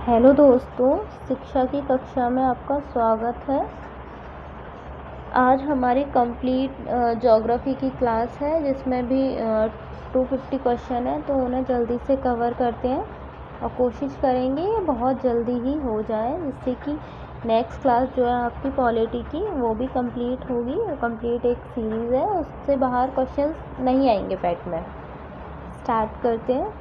Hello दोस्तों, शिक्षा की कक्षा में आपका स्वागत है। आज हमारी कंप्लीट ज्योग्राफी की क्लास है जिसमें भी 250 क्वेश्चन है, तो उन्हें जल्दी से कवर करते हैं और कोशिश करेंगे ये बहुत जल्दी ही हो जाए, जिससे कि नेक्स्ट क्लास जो है आपकी पॉलिटी की वो भी कंप्लीट होगी। कंप्लीट एक सीरीज़ है, उससे बाहर क्वेश्चंस नहीं आएंगे पैट में। स्टार्ट करते हैं।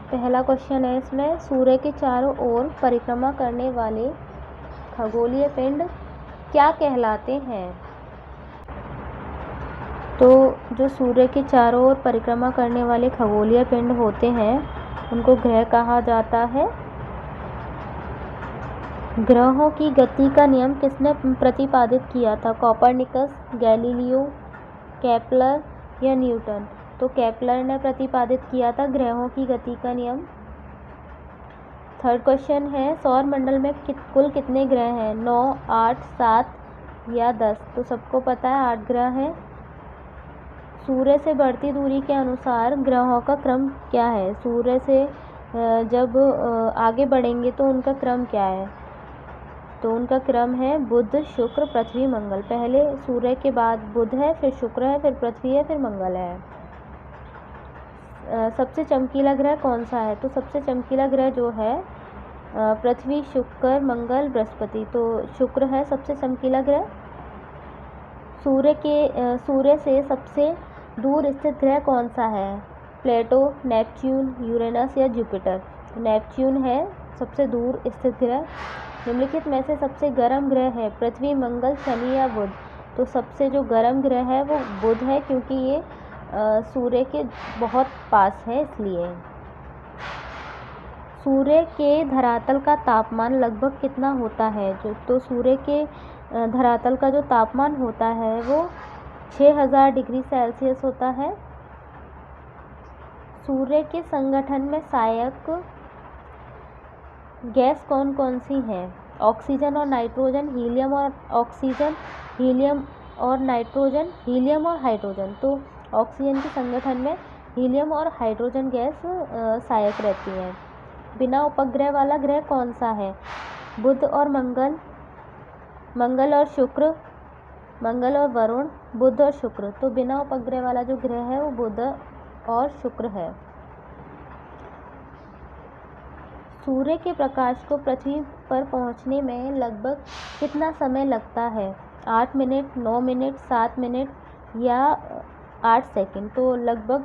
पहला क्वेश्चन है इसमें, सूर्य के चारों ओर परिक्रमा करने वाले खगोलीय पिंड क्या कहलाते हैं? तो जो सूर्य के चारों ओर परिक्रमा करने वाले खगोलीय पिंड होते हैं उनको ग्रह कहा जाता है। ग्रहों की गति का नियम किसने प्रतिपादित किया था? कोपरनिकस, गैलीलियो, केपलर या न्यूटन? तो केपलर ने प्रतिपादित किया था ग्रहों की गति का नियम। थर्ड क्वेश्चन है, सौर मंडल में कुल कितने ग्रह हैं? 9, 8, 7 या 10? तो सबको पता है 8 ग्रह हैं। सूर्य से बढ़ती दूरी के अनुसार ग्रहों का क्रम क्या है? सूर्य से जब आगे बढ़ेंगे तो उनका क्रम क्या है? तो उनका क्रम है बुध, शुक्र, पृथ्वी, मंगल। पहले सूर्य के बाद बुध है, फिर शुक्र है, फिर पृथ्वी है, फिर मंगल है। सबसे चमकीला ग्रह कौन सा है? तो सबसे चमकीला ग्रह जो है पृथ्वी, शुक्र, मंगल, बृहस्पति। तो शुक्र है सबसे चमकीला ग्रह। सूर्य से सबसे दूर स्थित ग्रह कौन सा है? प्लेटो, नेपच्यून, यूरेनस या जुपिटर? नेपच्यून है सबसे दूर स्थित ग्रह। निम्नलिखित में से सबसे गर्म ग्रह है पृथ्वी, मंगल, शनि या बुध? तो सबसे जो गर्म ग्रह है वो बुध है, क्योंकि ये सूर्य के बहुत पास है इसलिए। सूर्य के धरातल का तापमान लगभग कितना होता है? तो सूर्य के धरातल का जो तापमान होता है वो 6000 डिग्री सेल्सियस होता है। सूर्य के संगठन में सहायक गैस कौन कौन सी हैं? ऑक्सीजन और नाइट्रोजन, हीलियम और ऑक्सीजन, हीलियम और नाइट्रोजन, हीलियम और हाइड्रोजन? तो ऑक्सीजन के संगठन में हीलियम और हाइड्रोजन गैस सहायक रहती हैं। बिना उपग्रह वाला ग्रह कौन सा है? बुध और मंगल, मंगल और शुक्र, मंगल और वरुण, बुध और शुक्र? तो बिना उपग्रह वाला जो ग्रह है वो बुध और शुक्र है। सूर्य के प्रकाश को पृथ्वी पर पहुंचने में लगभग कितना समय लगता है? 8 मिनट, 9 मिनट, 7 मिनट या 8 सेकंड? तो लगभग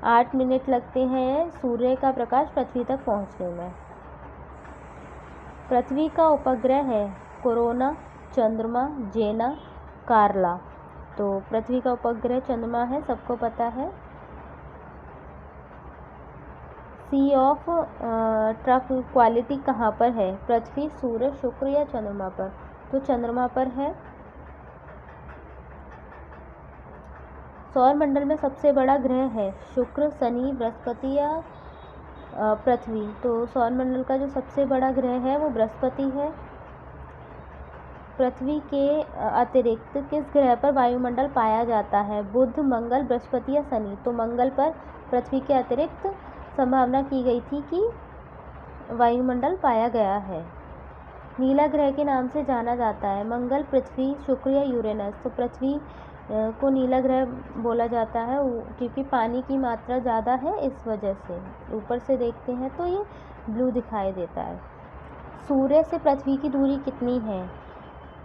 8 मिनट लगते हैं सूर्य का प्रकाश पृथ्वी तक पहुंचने में। पृथ्वी का उपग्रह है कोरोना, चंद्रमा, जेना, कार्ला? तो पृथ्वी का उपग्रह चंद्रमा है, सबको पता है। सी ऑफ ट्रंक्वालिटी कहाँ पर है? पृथ्वी, सूर्य, शुक्र या चंद्रमा पर? तो चंद्रमा पर है। सौर मंडल में सबसे बड़ा ग्रह है शुक्र, शनि, बृहस्पति या पृथ्वी? तो सौर मंडल का जो सबसे बड़ा ग्रह है वो बृहस्पति है। पृथ्वी के अतिरिक्त किस ग्रह पर वायुमंडल पाया जाता है? बुध, मंगल, बृहस्पति या शनि? तो मंगल पर पृथ्वी के अतिरिक्त संभावना की गई थी कि वायुमंडल पाया गया है। नीला ग्रह के नाम से जाना जाता है मंगल, पृथ्वी, शुक्र या यूरेनस? तो पृथ्वी को नीला ग्रह बोला जाता है क्योंकि पानी की मात्रा ज़्यादा है, इस वजह से। ऊपर से देखते हैं तो ये ब्लू दिखाई देता है। सूर्य से पृथ्वी की दूरी कितनी है?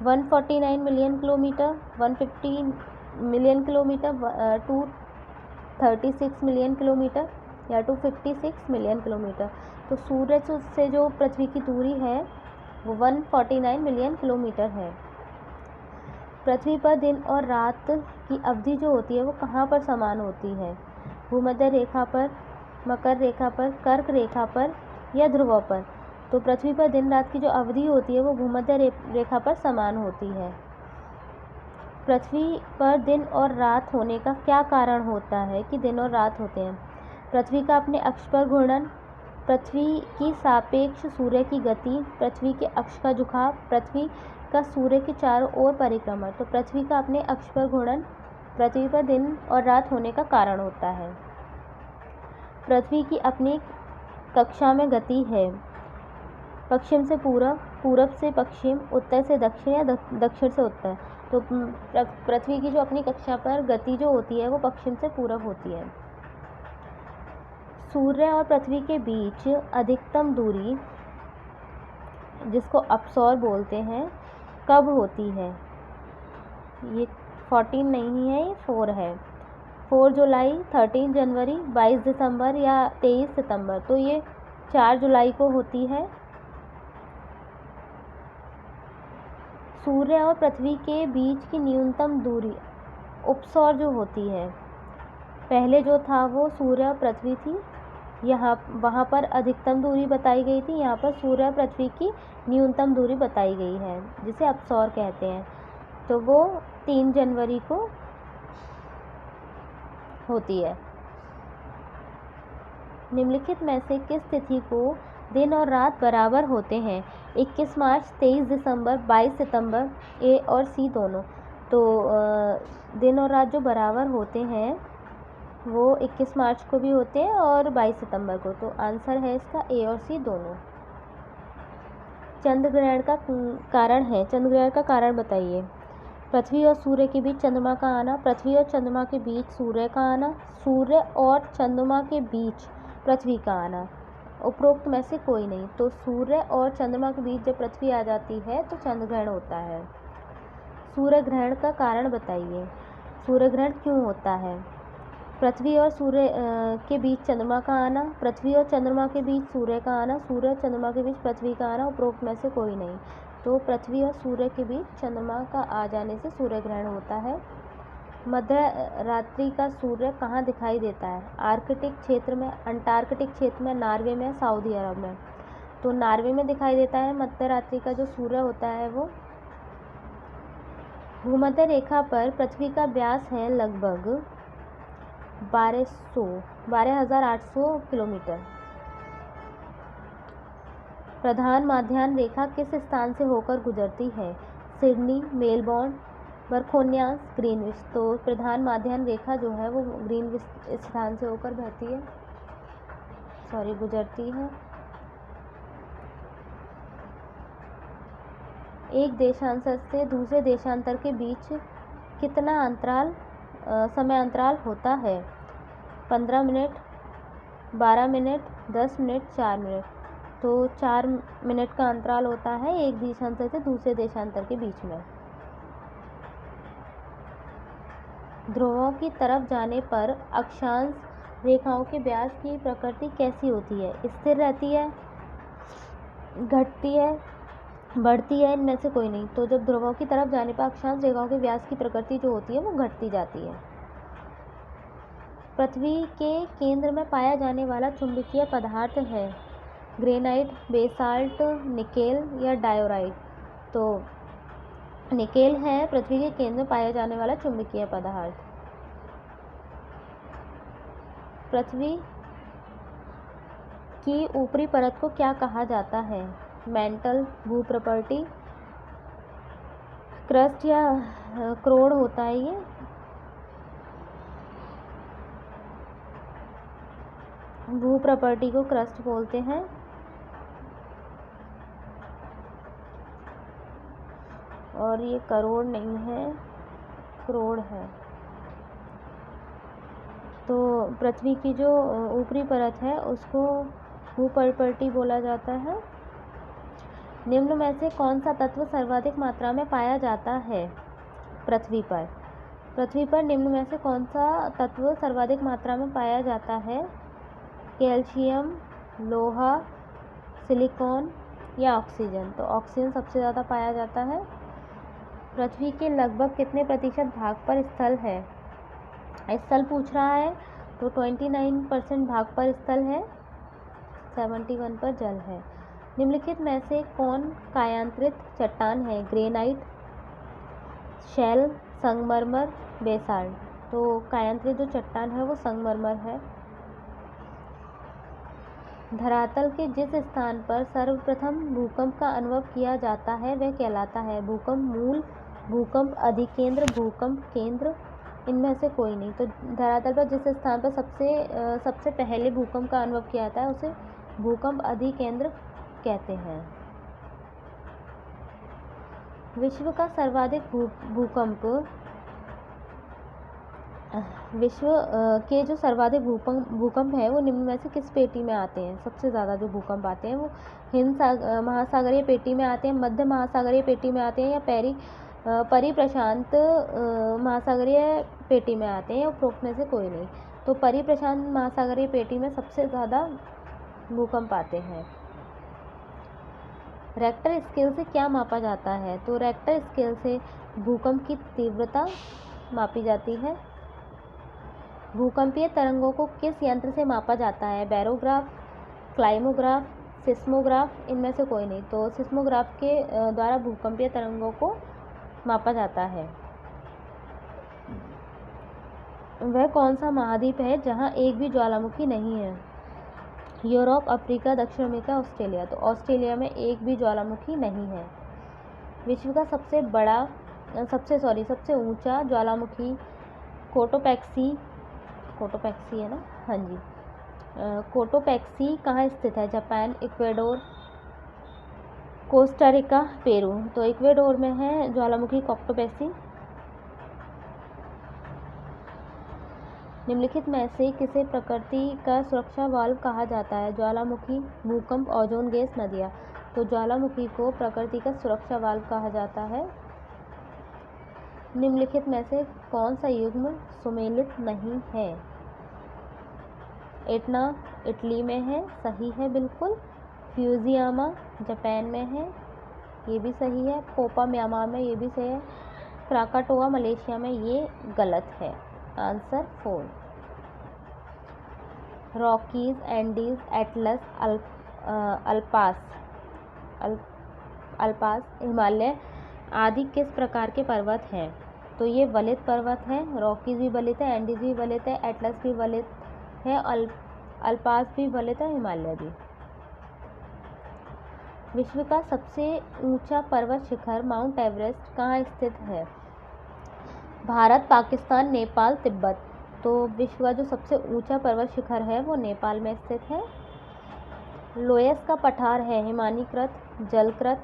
149 million kilometre, 150 million kilometre, 236 million kilometre या 256 मिलियन किलोमीटर? तो सूर्य से जो पृथ्वी की दूरी है वो 149 मिलियन किलोमीटर है। पृथ्वी पर दिन और रात की अवधि जो होती है वो कहाँ पर समान होती है? भूमध्य रेखा पर, मकर रेखा पर, कर्क रेखा पर या ध्रुवों पर? तो पृथ्वी पर दिन रात की जो अवधि होती है वो भूमध्य रेखा पर समान होती है। पृथ्वी पर दिन और रात होने का क्या कारण होता है कि दिन और रात होते हैं? पृथ्वी का अपने अक्ष पर घूर्णन, पृथ्वी की सापेक्ष सूर्य की गति, पृथ्वी के अक्ष का झुकाव, पृथ्वी का सूर्य के चारों ओर परिक्रमा? तो पृथ्वी का अपने अक्ष पर घूर्णन पृथ्वी पर दिन और रात होने का कारण होता है। पृथ्वी की अपनी कक्षा में गति है पश्चिम से पूरब, पूरब से पश्चिम, उत्तर से दक्षिण या दक्षिण से उत्तर। तो पृथ्वी की जो अपनी कक्षा पर गति जो होती है वो पश्चिम से पूरब होती है। सूर्य और पृथ्वी के बीच अधिकतम दूरी, जिसको अपसौर बोलते हैं, कब होती है? ये 14 नहीं है, ये 4 है। 4 जुलाई, 13 जनवरी, 22 दिसंबर या 23 सितंबर। तो ये 4 जुलाई को होती है। सूर्य और पृथ्वी के बीच की न्यूनतम दूरी, उपसौर जो होती है, पहले जो था वो सूर्य और पृथ्वी थी, वहाँ पर अधिकतम दूरी बताई गई थी, यहाँ पर सूर्य और पृथ्वी की न्यूनतम दूरी बताई गई है, जिसे अपसौर कहते हैं। तो वो 3 जनवरी को होती है। निम्नलिखित में से किस तिथि को दिन और रात बराबर होते हैं? 21 मार्च, 23 दिसंबर, 22 सितंबर, ए और सी दोनों। तो दिन और रात जो बराबर होते हैं वो 21 मार्च को भी होते हैं और 22 सितंबर को। तो आंसर है इसका ए और सी दोनों। चंद्र ग्रहण का कारण है, चंद्र ग्रहण का कारण बताइए। पृथ्वी और सूर्य के बीच चंद्रमा का आना, पृथ्वी और चंद्रमा के बीच सूर्य का आना, सूर्य और चंद्रमा के बीच पृथ्वी का आना। उपरोक्त में से कोई नहीं। तो सूर्य और चंद्रमा के बीच जब पृथ्वी आ जाती है तो चंद्र ग्रहण होता है। सूर्य ग्रहण का कारण बताइए। सूर्य ग्रहण क्यों होता है? पृथ्वी और सूर्य के बीच चंद्रमा का आना, पृथ्वी और चंद्रमा के बीच सूर्य का आना, सूर्य और चंद्रमा के बीच पृथ्वी का आना। उपरोक्त में से कोई नहीं। तो पृथ्वी और सूर्य के बीच चंद्रमा का आ जाने से सूर्य ग्रहण होता है। मध्य रात्रि का सूर्य कहाँ दिखाई देता है? आर्कटिक क्षेत्र में, अंटार्कटिक क्षेत्र में, नॉर्वे में, सऊदी अरब में। तो नॉर्वे में दिखाई देता है मध्य रात्रि का जो सूर्य होता है वो। भूमध्य रेखा पर पृथ्वी का व्यास है लगभग 12,800 किलोमीटर। प्रधान माध्यान्ह रेखा किस स्थान से होकर गुजरती है? सिडनी, मेलबोर्न, बरखोनियास, ग्रीनविच। तो प्रधान माध्यान्ह रेखा जो है वो ग्रीनविच स्थान से होकर गुजरती है। एक देशांतर से दूसरे देशांतर के बीच कितना समय अंतराल होता है? 15 मिनट, 12 मिनट, 10 मिनट, 4 मिनट। तो 4 मिनट का अंतराल होता है एक देशांतर से दूसरे देशांतर के बीच में। ध्रुवों की तरफ जाने पर अक्षांश रेखाओं के व्यास की प्रकृति कैसी होती है? स्थिर रहती है, घटती है, बढ़ती है? इनमें से कोई नहीं। तो जब ध्रुवों की तरफ जाने पर अक्षांश रेखाओं के व्यास की प्रकृति जो होती है वो घटती जाती है। पृथ्वी के केंद्र में पाया जाने वाला चुंबकीय पदार्थ है ग्रेनाइट, बेसाल्ट, निकेल या डायोराइट। तो निकेल है पृथ्वी के केंद्र में पाया जाने वाला चुंबकीय पदार्थ। पृथ्वी की ऊपरी परत को क्या कहा जाता है? मेंटल, भूप्रपर्टी, क्रस्ट या क्रोड होता है ये। भूप्रपर्टी को क्रस्ट बोलते हैं। और ये करोड़ नहीं है, क्रोड है। तो पृथ्वी की जो ऊपरी परत है उसको भूप्रपर्टी बोला जाता है। निम्न में से कौन सा तत्व सर्वाधिक मात्रा में पाया जाता है पृथ्वी पर? पृथ्वी पर निम्न में से कौन सा तत्व सर्वाधिक मात्रा में पाया जाता है? कैल्शियम, लोहा, सिलिकॉन या ऑक्सीजन। तो ऑक्सीजन सबसे ज़्यादा पाया जाता है। पृथ्वी के लगभग कितने प्रतिशत भाग पर स्थल है? स्थल पूछ रहा है तो 29% भाग पर स्थल है, 71 पर जल है। निम्नलिखित में से कौन कायांतरित चट्टान है? ग्रेनाइट, शैल, संगमरमर, बेसाल्ट। तो कायांतरित जो चट्टान है वो संगमरमर है। धरातल के जिस स्थान पर सर्वप्रथम भूकंप का अनुभव किया जाता है वह कहलाता है? भूकंप मूल, भूकंप अधिकेंद्र, भूकंप केंद्र। इनमें से कोई नहीं। तो धरातल पर जिस स्थान पर सबसे पहले भूकंप का अनुभव किया जाता है उसे भूकंप अधिकेंद्र कहते हैं। विश्व का सर्वाधिक भूकंप विश्व के जो सर्वाधिक भूकंप है वो निम्न में से किस पेटी में आते हैं? सबसे ज़्यादा जो भूकंप आते हैं वो हिंद महासागरीय पेटी में आते हैं, मध्य महासागरीय पेटी में आते हैं, या परिप्रशांत महासागरीय पेटी में आते हैं, या उपरोक्त में से कोई नहीं। तो परिप्रशांत महासागरीय पेटी में सबसे ज़्यादा भूकंप आते हैं। रेक्टर स्केल से क्या मापा जाता है? तो रेक्टर स्केल से भूकंप की तीव्रता मापी जाती है। भूकंपीय तरंगों को किस यंत्र से मापा जाता है? बैरोग्राफ, क्लाइमोग्राफ, सिस्मोग्राफ, इनमें से कोई नहीं। तो सिस्मोग्राफ के द्वारा भूकंपीय तरंगों को मापा जाता है। वह कौन सा महाद्वीप है जहां एक भी ज्वालामुखी नहीं है? यूरोप, अफ्रीका, दक्षिण अमेरिका, ऑस्ट्रेलिया। तो ऑस्ट्रेलिया में एक भी ज्वालामुखी नहीं है। विश्व का सबसे ऊंचा ज्वालामुखी कोटोपैक्सी है ना? हाँ जी। कोटोपैक्सी कहाँ स्थित है? Japan, Ecuador, Costa Rica, Peru. तो इक्वेडोर में है ज्वालामुखी कोटोपैक्सी। निम्नलिखित में से किसे प्रकृति का सुरक्षा वाल्व कहा जाता है? ज्वालामुखी, भूकंप, ओजोन गैस, नदियाँ। तो ज्वालामुखी को प्रकृति का सुरक्षा वाल्व कहा जाता है। निम्नलिखित में से कौन सा युग्म सुमेलित नहीं है? एटना इटली में है, सही है बिल्कुल। फ्यूजियामा जापान में है, ये भी सही है। पोपा म्यांमार में, ये भी सही है। क्राकाटोआ मलेशिया में, ये गलत है। Answer 4। Rockies, Andes, Atlas, अल्पास, Himalaya आदि किस प्रकार के पर्वत हैं? तो ये वलित पर्वत हैं। रॉकीज भी वलित है, एंडीज भी वलित है, एटलस भी वलित है, अल्पास भी वलित है, हिमालय भी। विश्व का सबसे ऊंचा पर्वत शिखर माउंट एवरेस्ट कहाँ स्थित है? भारत, पाकिस्तान, नेपाल, तिब्बत। तो विश्व का जो सबसे ऊंचा पर्वत शिखर है वो नेपाल में स्थित है। लोयस का पठार है हिमानीकृत, जलकृत,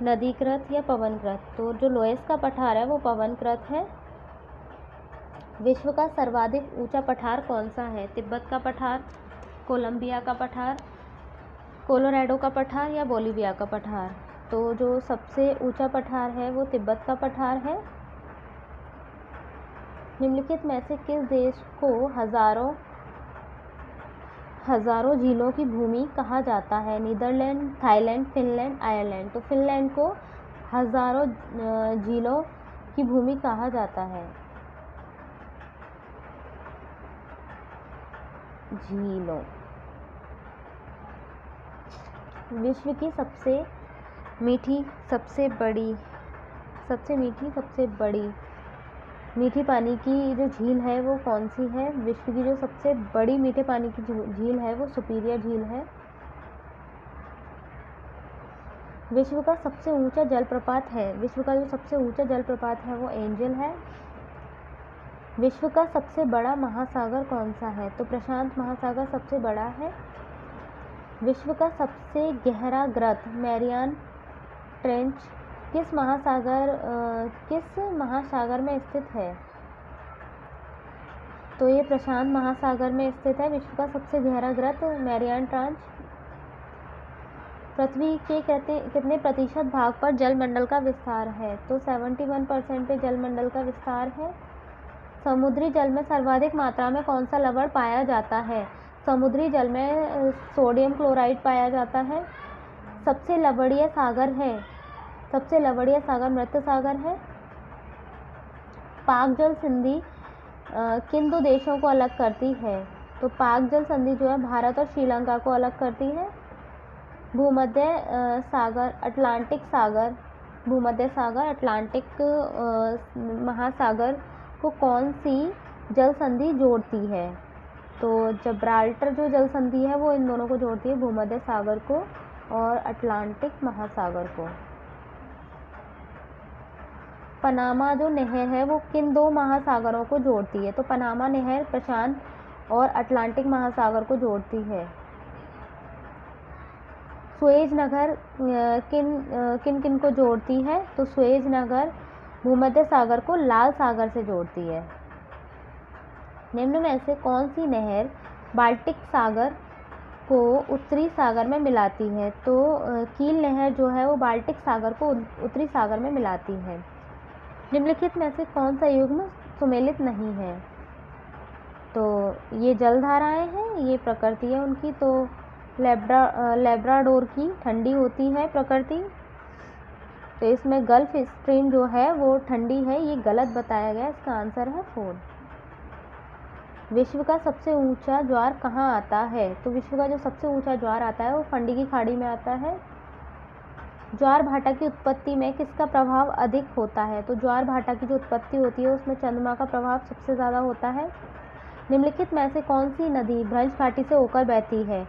नदीकृत या पवनकृत? तो जो लोयस का पठार है वो पवनकृत है। विश्व का सर्वाधिक ऊंचा पठार कौन सा है? तिब्बत का पठार, कोलंबिया का पठार, कोलोराडो का पठार या बोलिविया का पठार? तो जो सबसे ऊंचा पठार है वो तिब्बत का पठार है। निम्नलिखित में से किस देश को हजारों झीलों की भूमि कहा जाता है? Netherland, Thailand, Finland, Ireland. तो फिनलैंड को हजारों झीलों की भूमि कहा जाता है। झीलों। विश्व की सबसे मीठी, सबसे बड़ी मीठी पानी की जो झील है वो कौन सी है? विश्व की जो सबसे बड़ी मीठे पानी की झील है वो सुपीरियर झील है। विश्व का सबसे ऊंचा जलप्रपात है, विश्व का जो सबसे ऊंचा जलप्रपात है वो एंजल है। विश्व का सबसे बड़ा महासागर कौन सा है? तो प्रशांत महासागर सबसे बड़ा है। विश्व का सबसे गहरा गर्त मैरियाना ट्रेंच किस महासागर में स्थित है? तो ये प्रशांत महासागर में स्थित है। विश्व का सबसे गहरा गर्त मैरियाना ट्रेंच। पृथ्वी के कितने प्रतिशत भाग पर जलमंडल का विस्तार है? तो 71% पे जलमंडल का विस्तार है। समुद्री जल में सर्वाधिक मात्रा में कौन सा लवण पाया जाता है? समुद्री जल में सोडियम क्लोराइड पाया जाता है। सबसे लवणीय सागर मृत सागर है। पाक जल संधि किन दो देशों को अलग करती है? तो पाक जल संधि जो है भारत और श्रीलंका को अलग करती है। भूमध्य सागर, अटलांटिक महासागर को कौन सी जल संधि जोड़ती है? तो जब्राल्टर जो जल संधि है वो इन दोनों को जोड़ती है, भूमध्य सागर को और अटलांटिक महासागर को। पनामा जो नहर है वो किन दो महासागरों को जोड़ती है? तो पनामा नहर प्रशांत और अटलांटिक महासागर को जोड़ती है। सुएज नहर किन किन को जोड़ती है? तो सुएज नहर भूमध्य सागर को लाल सागर से जोड़ती है। निम्न में से कौन सी नहर बाल्टिक सागर को उत्तरी सागर में मिलाती है? तो कील नहर जो है वो बाल्टिक सागर को उत्तरी सागर में मिलाती है। निम्नलिखित में से कौन सा युग्म सुमेलित नहीं है? तो ये जलधाराएं हैं, ये प्रकृति है उनकी। तो लेब्राडोर की ठंडी होती है प्रकृति, तो इसमें गल्फ स्ट्रीम जो है वो ठंडी है, ये गलत बताया गया। इसका आंसर है 4। विश्व का सबसे ऊंचा ज्वार कहाँ आता है? तो विश्व का जो सबसे ऊंचा ज्वार आता है वो फंडी की खाड़ी में आता है। ज्वार भाटा की उत्पत्ति में किसका प्रभाव अधिक होता है? तो ज्वार भाटा की जो उत्पत्ति होती है उसमें चंद्रमा का प्रभाव सबसे ज़्यादा होता है। निम्नलिखित में से कौन सी नदी भ्रंश घाटी से होकर बहती है?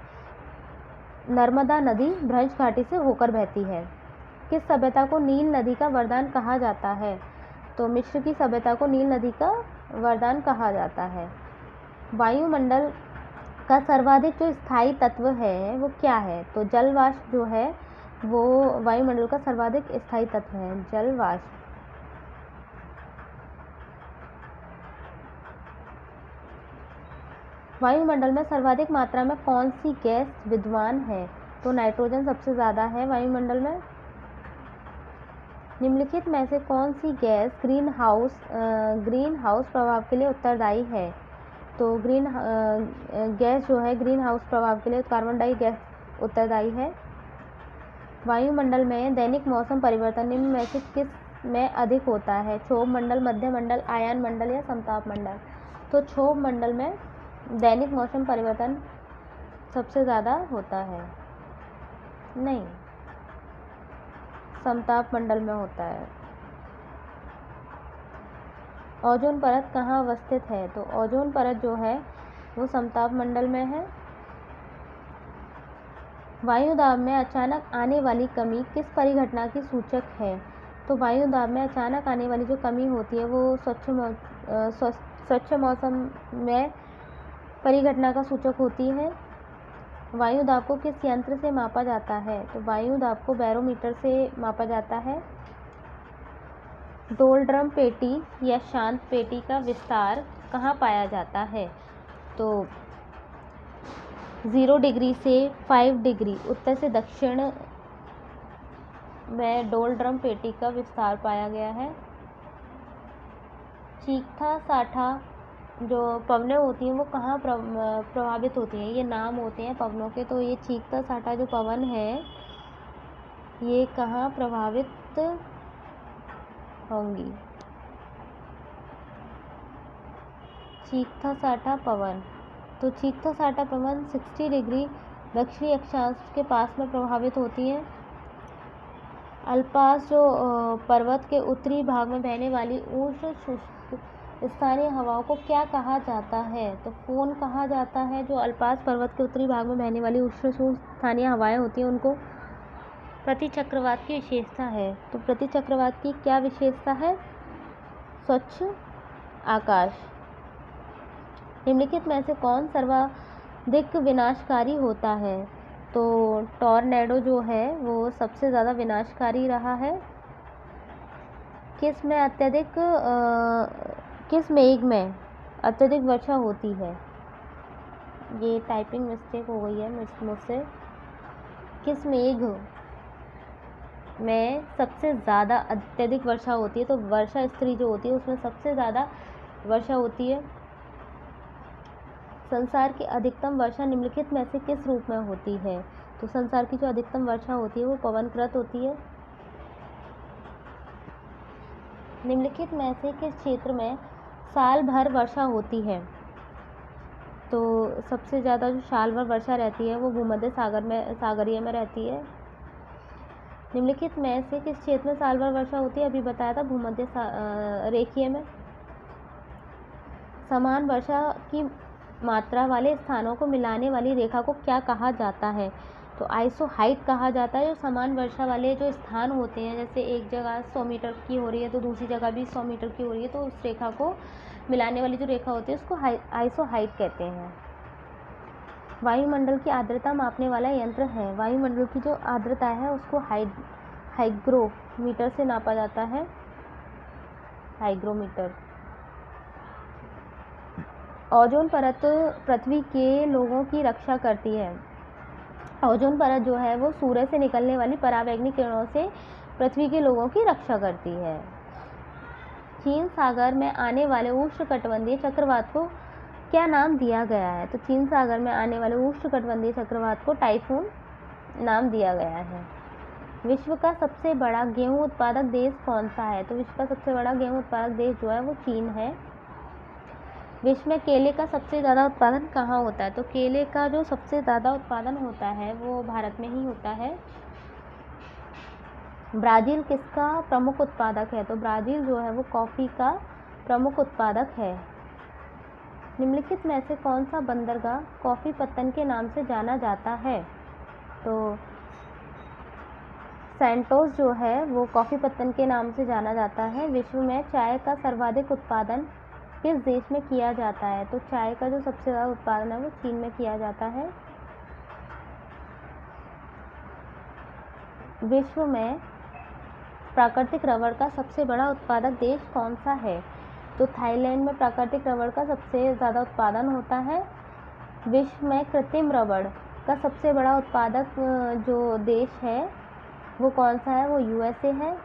नर्मदा नदी भ्रंश घाटी से होकर बहती है। किस सभ्यता को नील नदी का वरदान कहा जाता है? तो मिस्र की सभ्यता को नील नदी का वरदान कहा जाता है। वायुमंडल का सर्वाधिक जो स्थायी तत्व है वो क्या है? तो जल वाष्प जो है वो वायुमंडल का सर्वाधिक स्थायी तत्व है, जल वाष्प। वायुमंडल में सर्वाधिक मात्रा में कौन सी गैस विद्यमान है? तो नाइट्रोजन सबसे ज़्यादा है वायुमंडल में। निम्नलिखित में से कौन सी गैस ग्रीन हाउस प्रभाव के लिए उत्तरदायी है? तो गैस जो है ग्रीन हाउस प्रभाव के लिए कार्बन डाई गैस उत्तरदायी है। वायुमंडल में दैनिक मौसम परिवर्तन निम्न में से किस में अधिक होता है? क्षोभ मंडल, मध्य मंडल, आयन मंडल या समताप मंडल? तो क्षोभ मंडल में दैनिक मौसम परिवर्तन सबसे ज़्यादा होता है, नहीं, समताप मंडल में होता है। ओजोन परत कहाँ अवस्थित है? तो ओजोन परत जो है वो समताप मंडल में है। वायु दाब में अचानक आने वाली कमी किस परिघटना की सूचक है? तो वायु दाब में अचानक आने वाली जो कमी होती है वो स्वच्छ मौसम में परिघटना का सूचक होती है। वायु दाब को किस यंत्र से मापा जाता है? तो वायु दाब को बैरोमीटर से मापा जाता है। डोलड्रम पेटी या शांत पेटी का विस्तार कहाँ पाया जाता है? तो 0 डिग्री से 5 डिग्री उत्तर से दक्षिण में डोलड्रम पेटी का विस्तार पाया गया है। चीखता साठा जो पवनें होती हैं वो कहाँ प्रभावित होती हैं? ये नाम होते हैं पवनों के। तो ये चीखता साठा जो पवन है ये कहाँ प्रभावित होंगी? चीखता साठा पवन, तो चीखता साठा पवन 60 डिग्री दक्षिणी अक्षांश के पास में प्रभावित होती हैं। अल्पास जो पर्वत के उत्तरी भाग में बहने वाली उष्ण शुष्क स्थानीय हवाओं को क्या कहा जाता है? तो फोन कहा जाता है। जो अल्पास पर्वत के उत्तरी भाग में बहने वाली उष्ण शुष्क स्थानीय हवाएं होती हैं उनको। प्रतिचक्रवात की विशेषता है, तो प्रतिचक्रवात की क्या विशेषता है? स्वच्छ आकाश। निम्नलिखित में से कौन सर्वाधिक विनाशकारी होता है? तो टॉर्नेडो जो है वो सबसे ज़्यादा विनाशकारी रहा है। किस मेघ में अत्यधिक वर्षा होती है? ये टाइपिंग मिस्टेक हो गई है मुझसे। किस मेघ में सबसे ज़्यादा अत्यधिक वर्षा होती है? तो वर्षा स्त्री जो होती है उसमें सबसे ज़्यादा वर्षा होती है। संसार की अधिकतम वर्षा निम्नलिखित में से किस रूप में होती है? तो संसार की जो अधिकतम वर्षा होती है वो पवनकृत होती है। निम्नलिखित में से किस क्षेत्र में साल भर वर्षा होती है? तो सबसे ज़्यादा जो साल भर वर्षा रहती है वो भूमध्य सागरीय में रहती है। निम्नलिखित में से किस क्षेत्र में साल भर वर्षा होती है? अभी बताया था भूमध्य रेखीय में। समान वर्षा की मात्रा वाले स्थानों को मिलाने वाली रेखा को क्या कहा जाता है? तो आइसोहाइट कहा जाता है। जो समान वर्षा वाले जो स्थान होते हैं, जैसे एक जगह 100 मीटर की हो रही है तो दूसरी जगह भी 100 मीटर की हो रही है, तो उस रेखा को मिलाने वाली जो रेखा होती है उसको आइसोहाइट कहते हैं। वायुमंडल की आर्द्रता मापने वाला यंत्र है। वायुमंडल की जो आर्द्रता है उसको हाइग्रोमीटर से नापा जाता है। हाइग्रोमीटर। ओजोन परत पृथ्वी के लोगों की रक्षा करती है। ओजोन परत जो है वो सूर्य से निकलने वाली पराबैंगनी किरणों से पृथ्वी के लोगों की रक्षा करती है। चीन सागर में आने वाले उष्णकटिबंधीय चक्रवात को क्या नाम दिया गया है? तो चीन सागर में आने वाले उष्णकटिबंधीय चक्रवात को टाइफून नाम दिया गया है। विश्व का सबसे बड़ा गेहूं उत्पादक देश कौन सा है? तो विश्व का सबसे बड़ा गेहूं उत्पादक देश जो है वो चीन है। विश्व में केले का सबसे ज़्यादा उत्पादन कहाँ होता है? तो केले का जो सबसे ज़्यादा उत्पादन होता है वो भारत में ही होता है। ब्राज़ील किसका प्रमुख उत्पादक है? तो ब्राज़ील जो है वो कॉफ़ी का प्रमुख उत्पादक है। निम्नलिखित में से कौन सा बंदरगाह कॉफ़ी पत्तन के नाम से जाना जाता है? तो सैंटोस जो है वो कॉफ़ी पत्तन के नाम से जाना जाता है। विश्व में चाय का सर्वाधिक उत्पादन किस देश में किया जाता है? तो चाय का जो सबसे ज़्यादा उत्पादन है वो चीन में किया जाता है। विश्व में प्राकृतिक रबड़ का सबसे बड़ा उत्पादक देश कौन सा है? तो थाईलैंड में प्राकृतिक रबड़ का सबसे ज़्यादा उत्पादन होता है। विश्व में कृत्रिम रबड़ का सबसे बड़ा उत्पादक जो देश है वो कौन सा है? वो यूएसए है।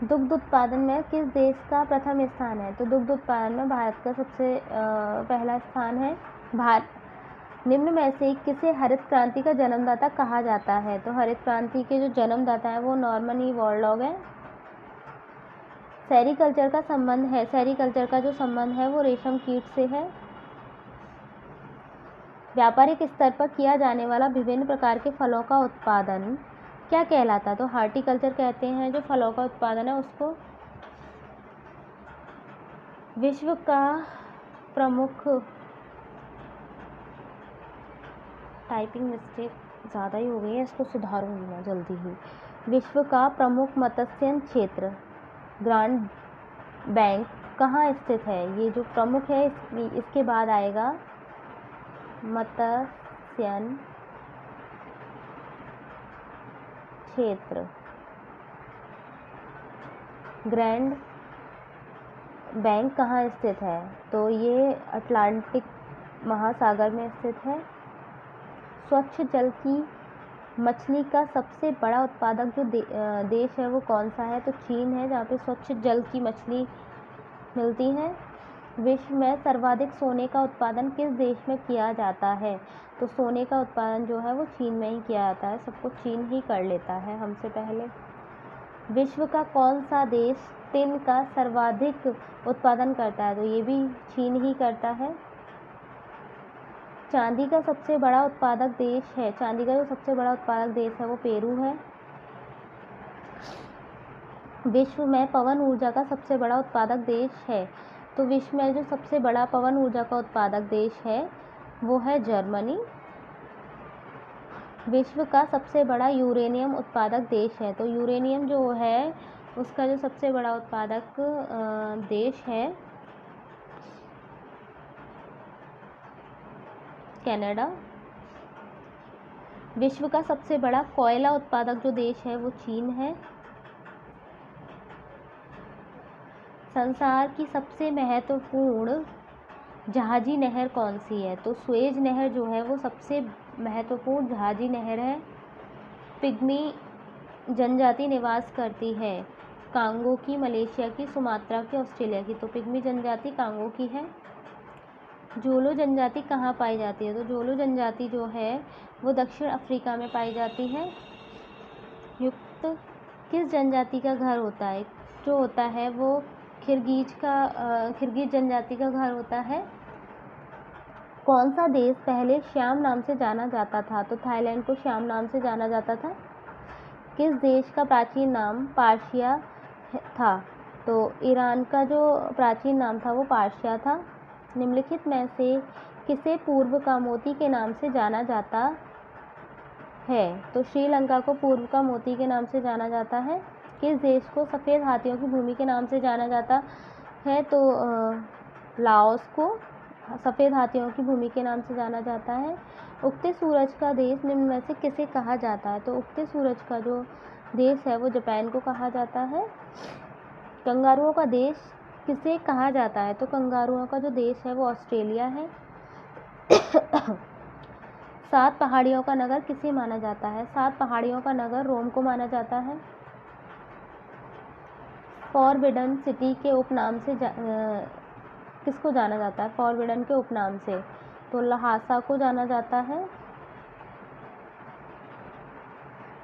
दुग्ध उत्पादन में किस देश का प्रथम स्थान है? तो दुग्ध उत्पादन में भारत का सबसे पहला स्थान है। निम्न में से किसे हरित क्रांति का जन्मदाता कहा जाता है? तो हरित क्रांति के जो जन्मदाता है वो नॉर्मन ई बोरलॉग है। सेरीकल्चर का संबंध है, सेरीकल्चर का जो संबंध है वो रेशम कीट से है। व्यापारिक स्तर पर किया जाने वाला विभिन्न प्रकार के फलों का उत्पादन क्या कहलाता है? तो हार्टिकल्चर कहते हैं जो फलों का उत्पादन है उसको। विश्व का प्रमुख, टाइपिंग मिस्टेक ज़्यादा ही हो गई है, इसको सुधारूंगी मैं जल्दी ही। विश्व का प्रमुख मत्स्य क्षेत्र ग्रांड बैंक कहाँ स्थित है? ये जो प्रमुख है इसके बाद आएगा मत्स्य क्षेत्र। ग्रैंड बैंक कहाँ स्थित है? तो ये अटलांटिक महासागर में स्थित है। स्वच्छ जल की मछली का सबसे बड़ा उत्पादक जो देश है वो कौन सा है? तो चीन है, जहाँ पे स्वच्छ जल की मछली मिलती है। विश्व में सर्वाधिक सोने का उत्पादन किस देश में किया जाता है? तो सोने का उत्पादन जो है वो चीन में ही किया जाता है। सब कुछ चीन ही कर लेता है हमसे पहले। विश्व का कौन सा देश टिन का सर्वाधिक उत्पादन करता है? तो ये भी चीन ही करता है। चांदी का सबसे बड़ा उत्पादक देश है, चांदी का जो सबसे बड़ा उत्पादक देश है वो पेरू है। विश्व में पवन ऊर्जा का सबसे बड़ा उत्पादक देश है, तो विश्व में जो सबसे बड़ा पवन ऊर्जा का उत्पादक देश है वो है जर्मनी। विश्व का सबसे बड़ा यूरेनियम उत्पादक देश है, तो यूरेनियम जो है उसका जो सबसे बड़ा उत्पादक देश है कनाडा। विश्व का सबसे बड़ा कोयला उत्पादक जो देश है वो चीन है। संसार की सबसे महत्वपूर्ण जहाजी नहर कौन सी है? तो सुएज नहर जो है वो सबसे महत्वपूर्ण जहाजी नहर है। पिग्मी जनजाति निवास करती है कांगो की, मलेशिया की, सुमात्रा की, ऑस्ट्रेलिया की। तो पिग्मी जनजाति कांगो की है। जोलो जनजाति कहाँ पाई जाती है? तो जोलो जनजाति जो है वो दक्षिण अफ्रीका में पाई जाती है। युक्त किस जनजाति का घर होता है? जो होता है वो खिरगिज जनजाति का घर होता है। कौन सा देश पहले श्याम नाम से जाना जाता था? तो थाईलैंड को श्याम नाम से जाना जाता था। किस देश का प्राचीन नाम पार्शिया था? तो ईरान का जो प्राचीन नाम था वो पार्शिया था। निम्नलिखित में से किसे पूर्व का मोती के नाम से जाना जाता है? तो श्रीलंका को पूर्व का मोती के नाम से जाना जाता है। किस देश को सफ़ेद हाथियों की भूमि के नाम से जाना जाता है? तो लाओस को। सफ़ेद हाथियों की भूमि के नाम से जाना जाता है। उगते सूरज का देश निम्न में से किसे कहा जाता है? तो उगते सूरज का जो देश है वो जापान को कहा जाता है। कंगारुओं का देश किसे कहा जाता है? तो कंगारुओं का जो देश है वो ऑस्ट्रेलिया है। 7 पहाड़ियों का नगर किसे माना जाता है? 7 पहाड़ियों का नगर रोम को माना जाता है। फॉरबिडन सिटी के उपनाम से किसको जाना जाता है? फॉरबिडन के उपनाम से तो लहासा को जाना जाता है।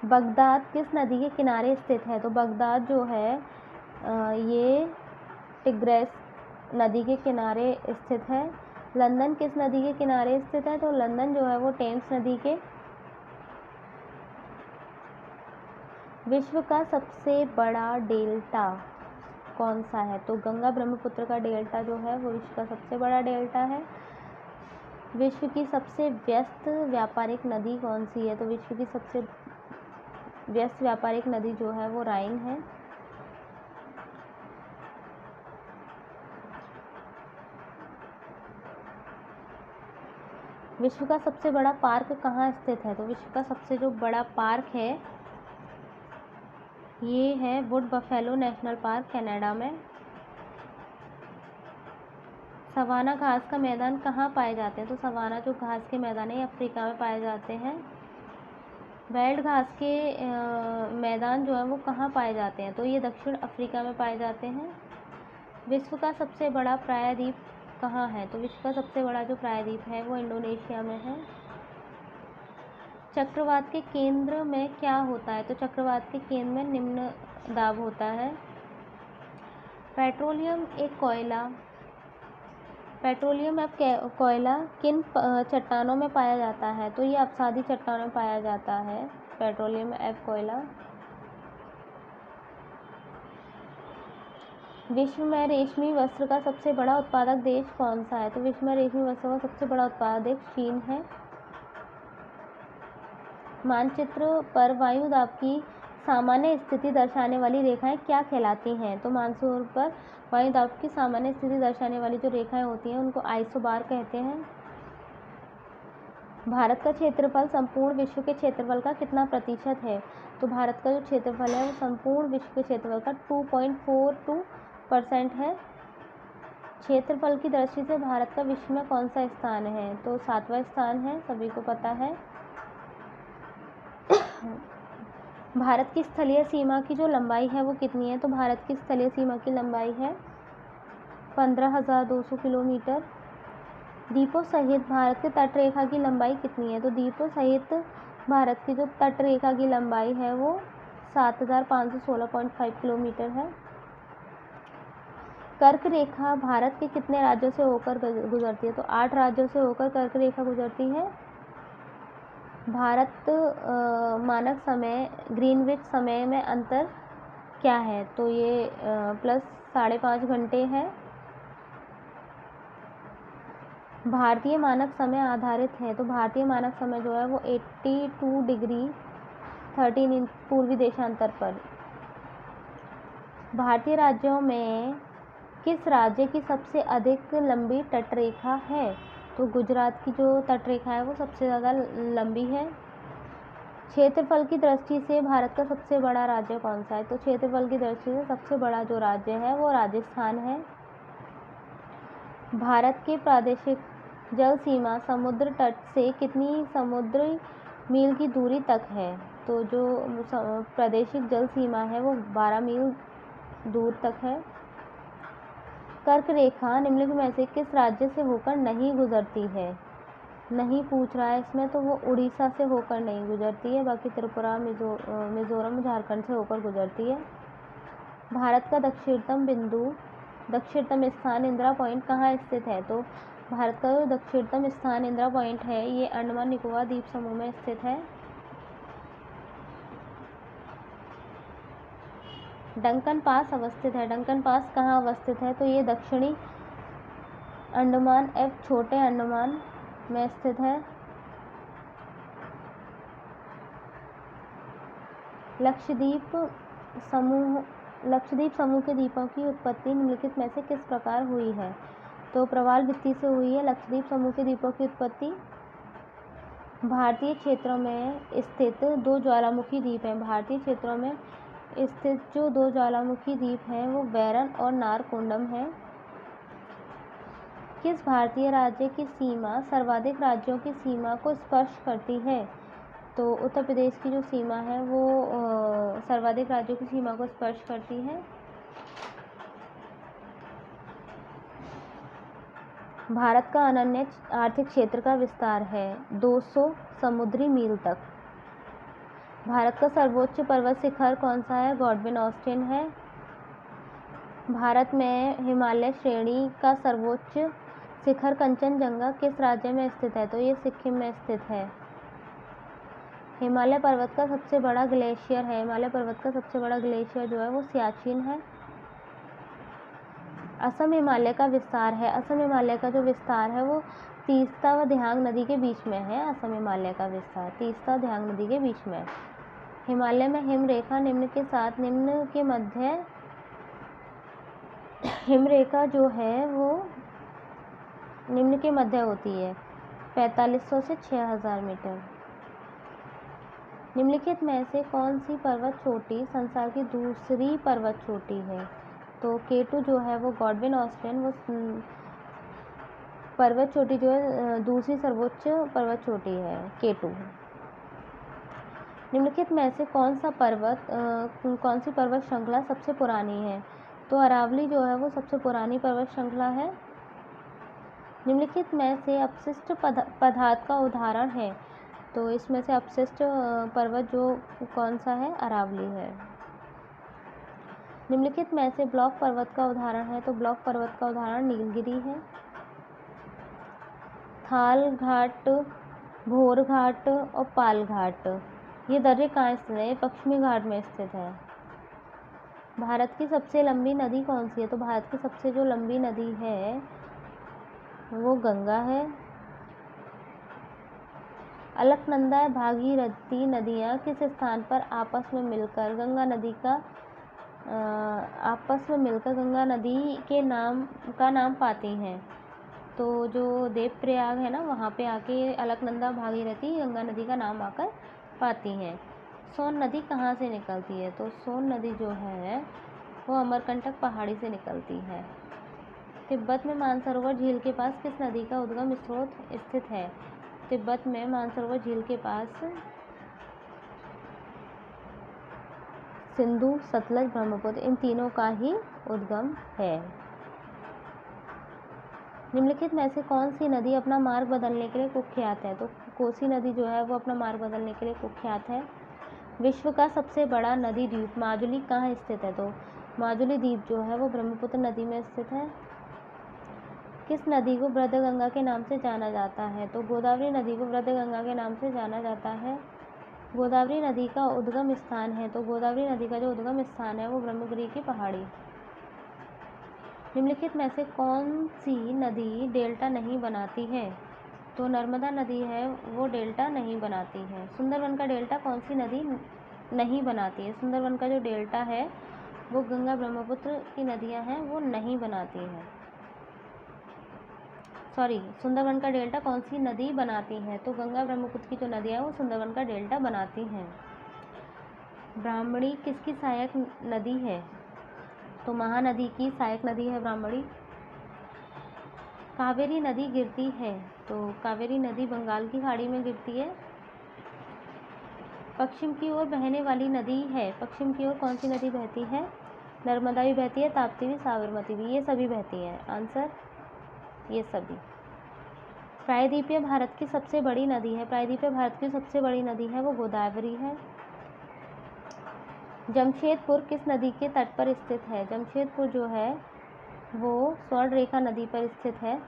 बगदाद किस नदी के किनारे स्थित है? तो बगदाद जो है ये टिग्रिस नदी के किनारे स्थित है। लंदन किस नदी के किनारे स्थित है? तो लंदन जो है वो टेम्स नदी के। विश्व का सबसे बड़ा डेल्टा कौन सा है? तो गंगा ब्रह्मपुत्र का डेल्टा जो है वो विश्व का सबसे बड़ा डेल्टा है। विश्व की सबसे व्यस्त व्यापारिक नदी कौन सी है? तो विश्व की सबसे व्यस्त व्यापारिक नदी जो है वो राइन है। विश्व का सबसे बड़ा पार्क कहाँ स्थित है? तो विश्व का सबसे जो बड़ा पार्क है ये है would buffalo national park Canada में। सवाना घास का मैदान कहाँ पाए जाते हैं? तो सवाना जो घास के मैदान है ये अफ्रीका में पाए जाते हैं। वेल्ड घास के मैदान जो है वो कहाँ पाए जाते हैं? तो ये दक्षिण अफ्रीका में पाए जाते हैं। विश्व का सबसे बड़ा प्रायद्वीप कहाँ है? तो विश्व का सबसे बड़ा जो प्रायद्वीप है वो इंडोनेशिया में है। चक्रवात के केंद्र में क्या होता है? तो चक्रवात के केंद्र में निम्न दाब होता है। पेट्रोलियम कोयला किन चट्टानों में पाया जाता है? तो ये अपसादी चट्टानों में पाया जाता है पेट्रोलियम कोयला। विश्व में रेशमी वस्त्र का सबसे बड़ा उत्पादक देश कौन सा है? तो विश्व में रेशमी वस्त्र का सबसे बड़ा उत्पादक चीन है। मानचित्र पर वायु दाब की सामान्य स्थिति दर्शाने वाली रेखाएं क्या कहलाती हैं? तो मानचित्र पर वायु दाब की सामान्य स्थिति दर्शाने वाली जो रेखाएं होती हैं उनको आइसोबार कहते हैं। भारत का क्षेत्रफल संपूर्ण विश्व के क्षेत्रफल का कितना प्रतिशत है? तो भारत का जो क्षेत्रफल है वो संपूर्ण विश्व के क्षेत्रफल का 2.42% है। क्षेत्रफल की दृष्टि से भारत का विश्व में कौन सा स्थान है? तो 7वां स्थान है, सभी को पता है। भारत की स्थलीय सीमा की जो लंबाई है वो कितनी है? तो भारत की स्थलीय सीमा की लंबाई है 15,200 किलोमीटर। द्वीपों सहित भारत की तटरेखा की लंबाई कितनी है? तो द्वीपों सहित भारत की जो तटरेखा की लंबाई है वो 7,516.5 किलोमीटर है। कर्क रेखा भारत के कितने राज्यों से होकर गुजरती है? तो 8 राज्यों से होकर कर्क रेखा गुजरती है। भारत मानक समय ग्रीनविच समय में अंतर क्या है? तो ये प्लस 5.5 घंटे है। भारतीय मानक समय आधारित है। तो भारतीय मानक समय जो है वो 82 डिग्री 13 इंच पूर्वी देशांतर पर। भारतीय राज्यों में किस राज्य की सबसे अधिक लंबी तटरेखा है? तो गुजरात की जो तटरेखा है वो सबसे ज़्यादा लंबी है। क्षेत्रफल की दृष्टि से भारत का सबसे बड़ा राज्य कौन सा है? तो क्षेत्रफल की दृष्टि से सबसे बड़ा जो राज्य है वो राजस्थान है। भारत की प्रादेशिक जल सीमा समुद्र तट से कितनी समुद्री मील की दूरी तक है? तो जो प्रादेशिक जल सीमा है वो 12 मील दूर तक है। कर्क रेखा निम्नलिखित में से किस राज्य से होकर नहीं गुजरती है? नहीं पूछ रहा है इसमें, तो वो उड़ीसा से होकर नहीं गुजरती है, बाकी त्रिपुरा मिजोरम झारखंड से होकर गुजरती है। भारत का दक्षिणतम स्थान इंदिरा पॉइंट कहाँ स्थित है? तो भारत का जो दक्षिणतम स्थान इंदिरा पॉइंट है ये अंडमान निकोबार द्वीप समूह में स्थित है। डंकन पास अवस्थित है। डंकन पास कहाँ अवस्थित है? तो ये दक्षिणी अंडमान छोटे अंडमान में स्थित है। लक्षद्वीप समूह के द्वीपों की उत्पत्ति निम्नलिखित में से किस प्रकार हुई है? तो प्रवाल भित्ति से हुई है। लक्षद्वीप समूह के द्वीपों की उत्पत्ति भारतीय क्षेत्रों में स्थित 2 ज्वालामुखी द्वीप हैं। भारतीय क्षेत्रों में स्थित जो 2 ज्वालामुखी द्वीप हैं वो बैरन और नारकोंडम हैं। किस भारतीय राज्य की सीमा सर्वाधिक राज्यों की सीमा को स्पर्श करती है? तो उत्तर प्रदेश की जो सीमा है वो सर्वाधिक राज्यों की सीमा को स्पर्श करती है। भारत का अनन्य आर्थिक क्षेत्र का विस्तार है 200 समुद्री मील तक। भारत का सर्वोच्च पर्वत शिखर कौन सा है? गॉडविन ऑस्टिन है। भारत में हिमालय श्रेणी का सर्वोच्च शिखर कंचनजंगा किस राज्य में स्थित है? तो ये सिक्किम में स्थित है। हिमालय पर्वत का सबसे बड़ा ग्लेशियर है। हिमालय पर्वत का सबसे बड़ा ग्लेशियर जो है वो सियाचिन है। असम हिमालय का विस्तार है। असम हिमालय का जो विस्तार है वो तीस्ता व दिहांग नदी के बीच में है। असम हिमालय का विस्तार तीस्ता दिहांग नदी के बीच में है। हिमालय में हिमरेखा निम्न के साथ निम्न के मध्य हिमरेखा जो है वो निम्न के मध्य होती है 4500 से 6000 मीटर। निम्नलिखित में से कौन सी पर्वत चोटी संसार की दूसरी पर्वत चोटी है? तो K2 जो है वो गॉडविन ऑस्टिन वो पर्वत चोटी जो है दूसरी सर्वोच्च पर्वत चोटी है K2। निम्नलिखित में से कौन सी पर्वत श्रृंखला सबसे पुरानी है? तो अरावली जो है वो सबसे पुरानी पर्वत श्रृंखला है। निम्नलिखित में से अपशिष्ट पदार्थ का उदाहरण है? तो इसमें से अपशिष्ट पर्वत जो कौन सा है? अरावली है। निम्नलिखित में से ब्लॉक पर्वत का उदाहरण है? तो ब्लॉक पर्वत का उदाहरण नीलगिरी है। थाल घाट, भोर घाट और पाल घाट ये दर्रे कहाँ स्थित है? ये पश्चिमी घाट में स्थित है। भारत की सबसे लंबी नदी कौन सी है? तो भारत की सबसे जो लंबी नदी है वो गंगा है। अलकनंदा भागीरथी नदियाँ किस स्थान पर आपस में मिलकर गंगा नदी के नाम पाती हैं? तो जो देवप्रयाग है ना वहाँ पे आके अलकनंदा भागीरथी गंगा नदी का नाम आकर पाती हैं। सोन नदी कहाँ से निकलती है? तो सोन नदी जो है वो अमरकंटक पहाड़ी से निकलती है। तिब्बत में मानसरोवर झील के पास किस नदी का उद्गम स्रोत स्थित है? तिब्बत में मानसरोवर झील के पास सिंधु, सतलज, ब्रह्मपुत्र इन तीनों का ही उद्गम है। निम्नलिखित में से कौन सी नदी अपना मार्ग बदलने के लिए कुख्यात है? तो कोसी नदी जो है वो अपना मार्ग बदलने के लिए कुख्यात है। विश्व का सबसे बड़ा नदी द्वीप माजुली कहाँ स्थित है? तो माजुली द्वीप जो है वो ब्रह्मपुत्र नदी में स्थित है। किस नदी को वृद्धगंगा के नाम से जाना जाता है? तो गोदावरी नदी को वृद्धगंगा के नाम से जाना जाता है। गोदावरी नदी का उद्गम स्थान है? तो गोदावरी नदी का जो उद्गम स्थान है वो ब्रह्मगिरी की पहाड़ी। निम्नलिखित में से कौन सी नदी डेल्टा नहीं बनाती है? तो नर्मदा नदी है वो डेल्टा नहीं बनाती है। सुंदरवन का डेल्टा कौन सी नदी नहीं बनाती है? सुंदरवन का जो डेल्टा है वो गंगा ब्रह्मपुत्र की नदियां हैं वो नहीं बनाती हैं। सुंदरवन का डेल्टा कौन सी नदी बनाती है? तो गंगा ब्रह्मपुत्र की जो नदियां हैं वो सुंदरवन का डेल्टा बनाती हैं। ब्राह्मणी किसकी सहायक नदी है? तो महानदी की सहायक नदी है ब्राह्मणी। कावेरी नदी गिरती है? तो कावेरी नदी बंगाल की खाड़ी में गिरती है। पश्चिम की ओर बहने वाली नदी है? पश्चिम की ओर कौन सी नदी बहती है? नर्मदा भी बहती है, ताप्ती भी, साबरमती भी, ये सभी बहती हैं। आंसर ये सभी। प्रायद्वीपीय भारत की सबसे बड़ी नदी है? प्रायद्वीपीय भारत की सबसे बड़ी नदी है वो गोदावरी है। जमशेदपुर किस नदी के तट पर स्थित है? जमशेदपुर जो है वो स्वर्णरेखा नदी पर स्थित है।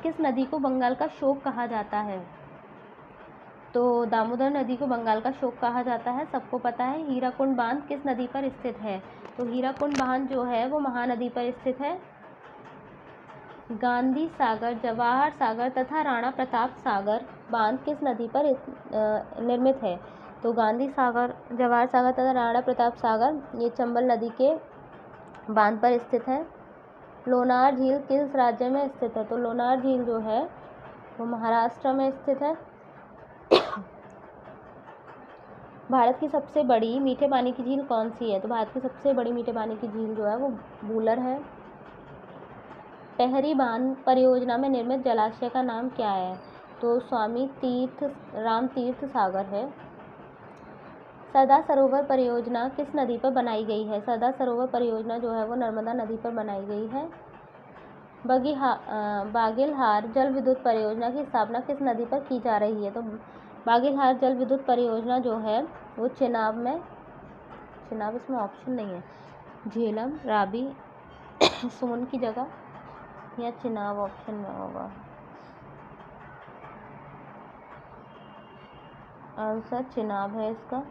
किस नदी को बंगाल का शोक कहा जाता है? तो दामोदर नदी को बंगाल का शोक कहा जाता है, सबको पता है। हीराकुंड बांध किस नदी पर स्थित है? तो हीराकुंड बांध जो है वो महानदी पर स्थित है। गांधी सागर, जवाहर सागर तथा राणा प्रताप सागर बांध किस नदी पर निर्मित है? तो गांधी सागर, जवाहर सागर तथा राणा प्रताप सागर ये चंबल नदी के बांध पर स्थित है। लोनार झील किस राज्य में स्थित है? तो लोनार झील जो है वो महाराष्ट्र में स्थित है। भारत की सबसे बड़ी मीठे पानी की झील कौन सी है? तो भारत की सबसे बड़ी मीठे पानी की झील जो है वो वूलर है। टेहरी बांध परियोजना में निर्मित जलाशय का नाम क्या है? तो स्वामी राम तीर्थ सागर है। सरदार सरोवर परियोजना किस नदी पर बनाई गई है? सरदार सरोवर परियोजना जो है वो नर्मदा नदी पर बनाई गई है। बागेलहार जल विद्युत परियोजना की स्थापना किस नदी पर की जा रही है? तो बागेलहार जल विद्युत परियोजना जो है वो चेनाब इसमें ऑप्शन नहीं है, झेलम, रावी, सोन की जगह या चेनाब ऑप्शन में होगा। आंसर चेनाब है इसका।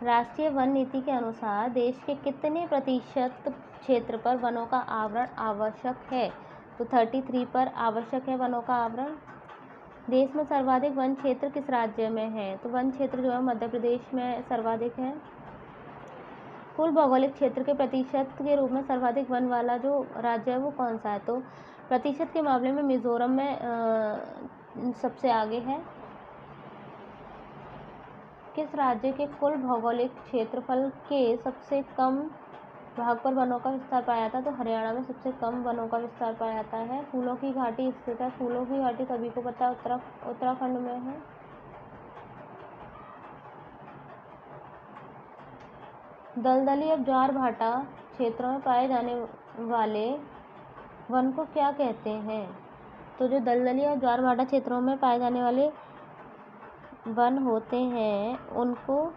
राष्ट्रीय वन नीति के अनुसार देश के कितने प्रतिशत क्षेत्र पर वनों का आवरण आवश्यक है? तो 33 पर आवश्यक है वनों का आवरण। देश में सर्वाधिक वन क्षेत्र किस राज्य में है? तो वन क्षेत्र जो है मध्य प्रदेश में सर्वाधिक है। कुल भौगोलिक क्षेत्र के प्रतिशत के रूप में सर्वाधिक वन वाला जो राज्य है वो कौन सा है? तो प्रतिशत के मामले में मिजोरम में सबसे आगे है। किस राज्य के कुल भौगोलिक क्षेत्रफल के सबसे कम भाग पर वनों का विस्तार पाया जाता है? तो हरियाणा में सबसे कम वनों का विस्तार पाया जाता है। फूलों की घाटी स्थित है। फूलों की घाटी सभी को पता है उत्तराखंड में है। दलदली और ज्वार-भाटा क्षेत्रों में पाए जाने वाले वन को क्या कहते हैं? तो जो दलदली और ज्वार-भाटा क्षेत्रों में पाए जाने वाले वन होते हैं उनको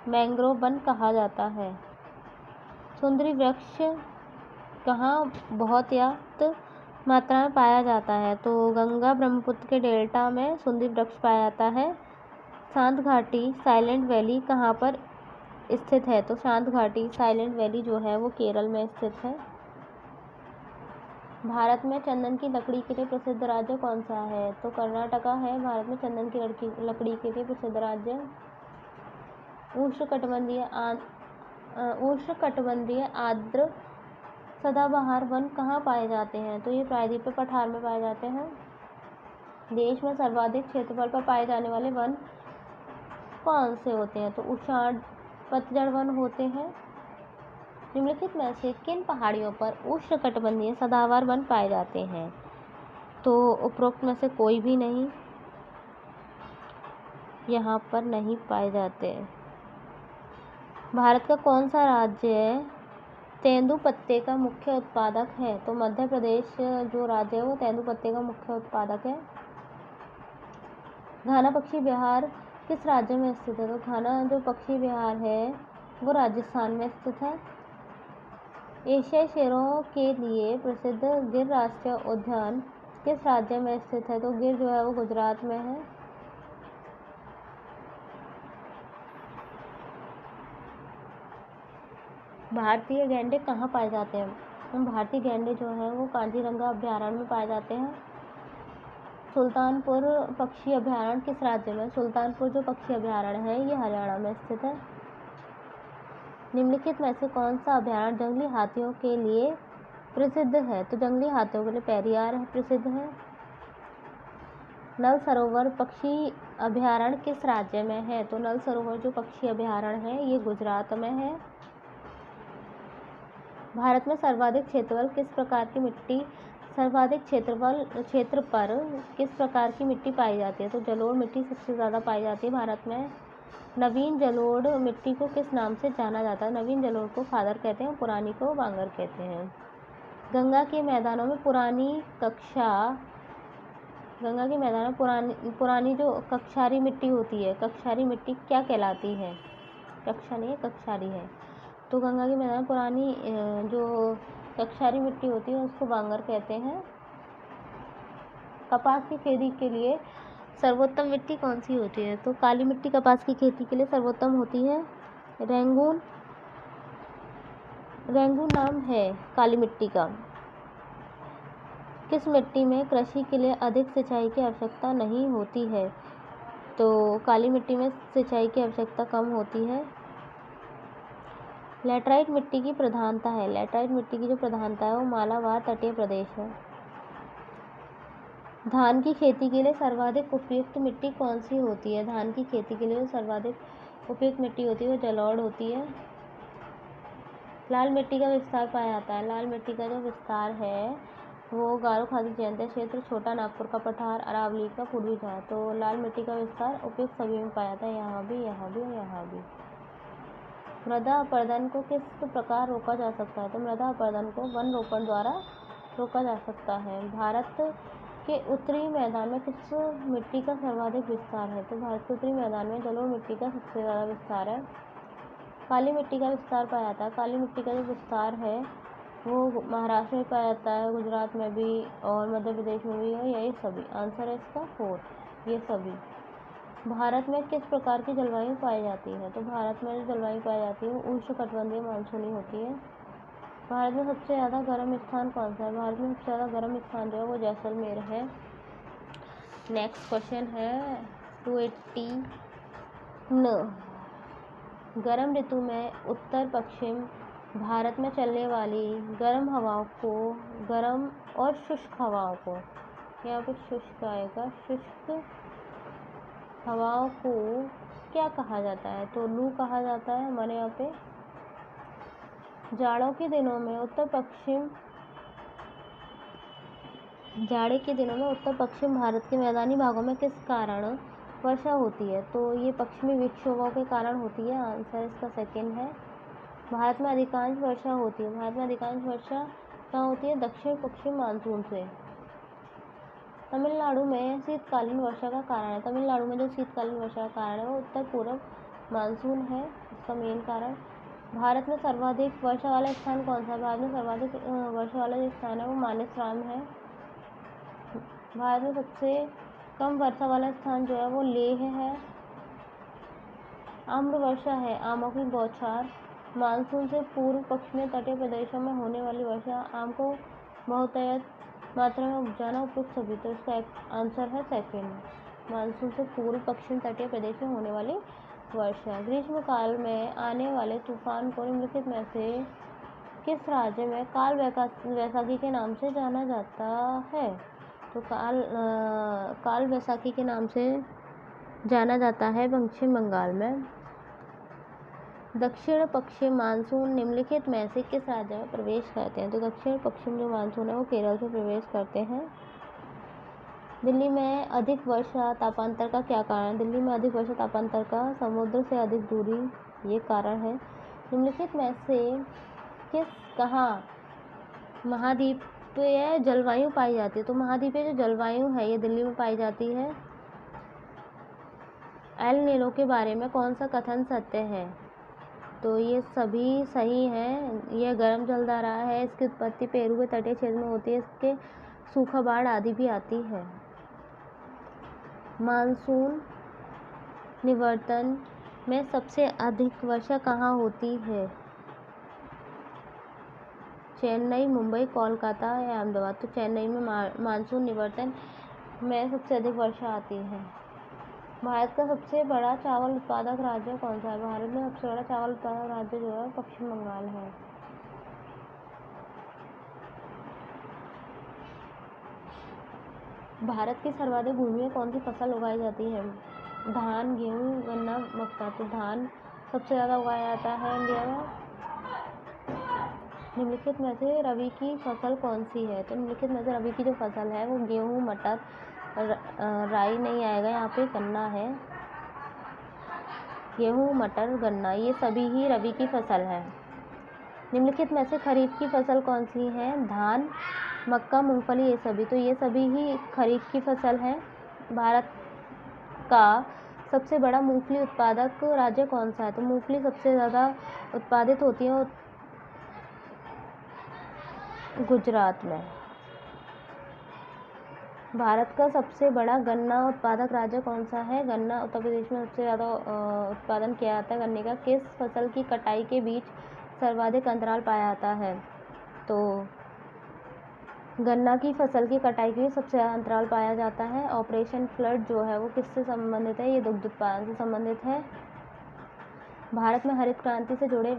मैंग्रोव वन कहा जाता है। सुंदरी वृक्ष कहाँ बहुतायत मात्रा में पाया जाता है? तो गंगा ब्रह्मपुत्र के डेल्टा में सुंदरी वृक्ष पाया जाता है। शांत घाटी साइलेंट वैली कहाँ पर स्थित है? तो शांत घाटी साइलेंट वैली जो है वो केरल में स्थित है। भारत में चंदन की लकड़ी के लिए प्रसिद्ध राज्य कौन सा है? तो कर्नाटका है भारत में चंदन की लकड़ी के लिए प्रसिद्ध राज्य। उष्णकटिबंधीय आर्द्र सदाबहार वन कहाँ पाए जाते हैं? तो ये प्रायद्वीपीय पठार में पाए जाते हैं। देश में सर्वाधिक क्षेत्रफल पर पाए जाने वाले वन कौन से होते हैं? तो उष्ण पतझड़ वन होते हैं। निम्नलिखित में से किन पहाड़ियों पर उष्णकटिबंधीय सदाबहार वन पाए जाते हैं? तो उपरोक्त में से कोई भी नहीं, यहाँ पर नहीं पाए जाते। भारत का कौन सा राज्य तेंदुपत्ते का मुख्य उत्पादक है? तो मध्य प्रदेश जो राज्य है वो तेंदुपत्ते का मुख्य उत्पादक है। घाना पक्षी विहार किस राज्य में स्थित है? तो घाना जो पक्षी विहार है वो राजस्थान में स्थित है। एशियाई शेरों के लिए प्रसिद्ध गिर राष्ट्रीय उद्यान किस राज्य में स्थित है? तो गिर जो है वो गुजरात में है। भारतीय गैंडे कहाँ पाए जाते हैं? भारतीय गैंडे जो है वो काजीरंगा अभयारण्य में पाए जाते हैं। सुल्तानपुर पक्षी अभयारण्य किस राज्य में? सुल्तानपुर जो पक्षी अभयारण्य है ये हरियाणा में स्थित है। निम्नलिखित में से कौन सा अभयारण्य जंगली हाथियों के लिए प्रसिद्ध है? तो जंगली हाथियों के लिए पेरियार प्रसिद्ध है। नल सरोवर पक्षी अभयारण्य किस राज्य में है? तो नल सरोवर जो पक्षी अभयारण्य है ये गुजरात में है। भारत में सर्वाधिक क्षेत्र पर किस प्रकार की मिट्टी पाई जाती है? तो जलोढ़ मिट्टी सबसे ज़्यादा पाई जाती है भारत में। नवीन जलोढ़ मिट्टी को किस नाम से जाना जाता है? नवीन जलोढ़ को खादर कहते हैं, पुरानी को बांगर कहते हैं। गंगा के मैदानों में पुरानी जो कक्षारी मिट्टी होती है, कक्षारी मिट्टी क्या कहलाती है? कक्षा नहीं है, कक्षारी है। तो गंगा के मैदान में पुरानी जो कक्षारी मिट्टी होती है उसको बांगर कहते हैं। कपास की खेती के लिए सर्वोत्तम मिट्टी कौन सी होती है? तो काली मिट्टी कपास की खेती के लिए सर्वोत्तम होती है। रेंगून नाम है काली मिट्टी का। किस मिट्टी में कृषि के लिए अधिक सिंचाई की आवश्यकता नहीं होती है? तो काली मिट्टी में सिंचाई की आवश्यकता कम होती है। लैटराइट मिट्टी की प्रधानता है। लैटराइट मिट्टी की जो प्रधानता है वो मालाबार तटीय प्रदेश है। धान की खेती के लिए सर्वाधिक उपयुक्त मिट्टी कौन सी होती है? धान की खेती के लिए जो सर्वाधिक उपयुक्त मिट्टी होती है वो जलोढ़ होती है। लाल मिट्टी का विस्तार पाया जाता है। लाल मिट्टी का जो विस्तार है वो गारो खासी जयंतिया क्षेत्र, छोटा नागपुर का पठार, अरावली का पूर्वी घाट। तो लाल मिट्टी का विस्तार उपयुक्त सभी में पाया जाता है, यहाँ भी, यहाँ भी और यहाँ भी। मृदा अपरदन को किस प्रकार रोका जा सकता है? तो मृदा अपरदन को वन रोपण द्वारा रोका जा सकता है। भारत के उत्तरी मैदान में किस मिट्टी का सर्वाधिक विस्तार है? तो भारत के उत्तरी मैदान में जलोढ़ मिट्टी का सबसे ज़्यादा विस्तार है। काली मिट्टी का विस्तार पाया जाता है। काली मिट्टी का जो विस्तार है वो महाराष्ट्र में पाया जाता है, गुजरात में भी और मध्य प्रदेश में भी, और यही सभी। आंसर है इसका 4, ये सभी। भारत में किस प्रकार की जलवायु पाई जाती है? तो भारत में जो जलवायु पाई जाती है वो उष्णकटिबंधीय मानसूनी होती है। भारत में सबसे ज़्यादा गर्म स्थान कौन सा है? भारत में सबसे ज़्यादा गर्म स्थान जो है वो जैसलमेर है। नेक्स्ट क्वेश्चन है 289। गर्म ऋतु में उत्तर पश्चिम भारत में चलने वाली गर्म हवाओं को, गर्म और शुष्क हवाओं को, यहाँ पे शुष्क आएगा, शुष्क हवाओं को क्या कहा जाता है? तो लू कहा जाता है हमारे यहाँ पे। जाड़ों के दिनों में उत्तर पश्चिम भारत के मैदानी भागों में किस कारण वर्षा होती है? तो ये पश्चिमी विक्षोभों के कारण होती है। आंसर इसका सेकंड है। भारत में अधिकांश वर्षा होती है। भारत में अधिकांश वर्षा कहाँ होती है? दक्षिण पश्चिम मानसून से। तमिलनाडु में शीतकालीन वर्षा का कारण है। तमिलनाडु में जो शीतकालीन वर्षा का कारण है वो उत्तर पूर्व मानसून है, इसका मेन कारण। भारत में सर्वाधिक वर्षा वाला स्थान कौन सा है? भारत में सर्वाधिक वर्षा वाला जो स्थान है वो मानेसराम है। भारत में सबसे कम वर्षा वाला स्थान जो है वो लेह है। आम्र वर्षा है, आमों की बौछार। मानसून से पूर्व पश्चिमी तटीय प्रदेशों में होने वाली वर्षा। आम को बहुतायत मात्रा में उपजाना उपयुक्त सभी। तो इसका आंसर है सेकंड। मानसून से पूर्व पश्चिम तटीय प्रदेश में होने वाली वर्षा। ग्रीष्म काल में आने वाले तूफान को निम्नलिखित में से किस राज्य में काल वैसाखी के नाम से जाना जाता है? तो काल वैसाखी के नाम से जाना जाता है पश्चिम बंगाल में। दक्षिण पश्चिम मानसून निम्नलिखित में से किस राज्य में प्रवेश करते हैं? तो दक्षिण पश्चिम जो मानसून है वो केरल से प्रवेश करते हैं। दिल्ली में अधिक वर्षा तापांतर का क्या कारण है? दिल्ली में अधिक वर्षा तापांतर का समुद्र से अधिक दूरी ये कारण है। निम्नलिखित में से कहाँ महाद्वीपीय जलवायु पाई जाती है? तो महाद्वीपीय जो जलवायु है ये दिल्ली में पाई जाती है। एल नीनो के बारे में कौन सा कथन सत्य है? तो ये सभी सही हैं। यह गर्म जलधारा है, इसकी उत्पत्ति पेरू के तटीय क्षेत्र में होती है, इसके सूखा बाढ़ आदि भी आती है। मानसून निवर्तन में सबसे अधिक वर्षा कहाँ होती है? चेन्नई, मुंबई, कोलकाता या अहमदाबाद। तो चेन्नई में मानसून निवर्तन में सबसे अधिक वर्षा आती है। भारत का सबसे बड़ा चावल उत्पादक राज्य कौन सा है? भारत में सबसे बड़ा चावल उत्पादक राज्य जो है पश्चिम बंगाल है। भारत की सर्वाधिक भूमि में कौन सी फसल उगाई जाती है? धान, गेहूँ, गन्ना, मक्का। तो धान सबसे ज़्यादा उगाया जाता है इंडिया में। निम्नलिखित में से रबी की फसल कौन सी है? तो निम्नलिखित में से रबी की जो फसल है वो गेहूँ, मटर, राई नहीं आएगा यहाँ पे, गन्ना है। गेहूँ, मटर, गन्ना ये सभी ही रबी की फसल है। निम्नलिखित में से खरीफ की फसल कौन सी है? धान, मक्का, मूंगफली ये सभी। तो ये सभी ही खरीफ की फसल है। भारत का सबसे बड़ा मूंगफली उत्पादक राज्य कौन सा है? तो मूंगफली सबसे ज़्यादा उत्पादित होती है गुजरात में। भारत का सबसे बड़ा गन्ना उत्पादक राज्य कौन सा है? गन्ना उत्तर प्रदेश में सबसे ज़्यादा उत्पादन किया जाता है गन्ने का। किस फसल की कटाई के बीच सर्वाधिक अंतराल पाया जाता है? तो गन्ना की फसल की कटाई के लिए सबसे ज़्यादा अंतराल पाया जाता है। ऑपरेशन फ्लड जो है वो किससे संबंधित है? ये दुग्ध उत्पादन से संबंधित है। भारत में हरित क्रांति से जुड़े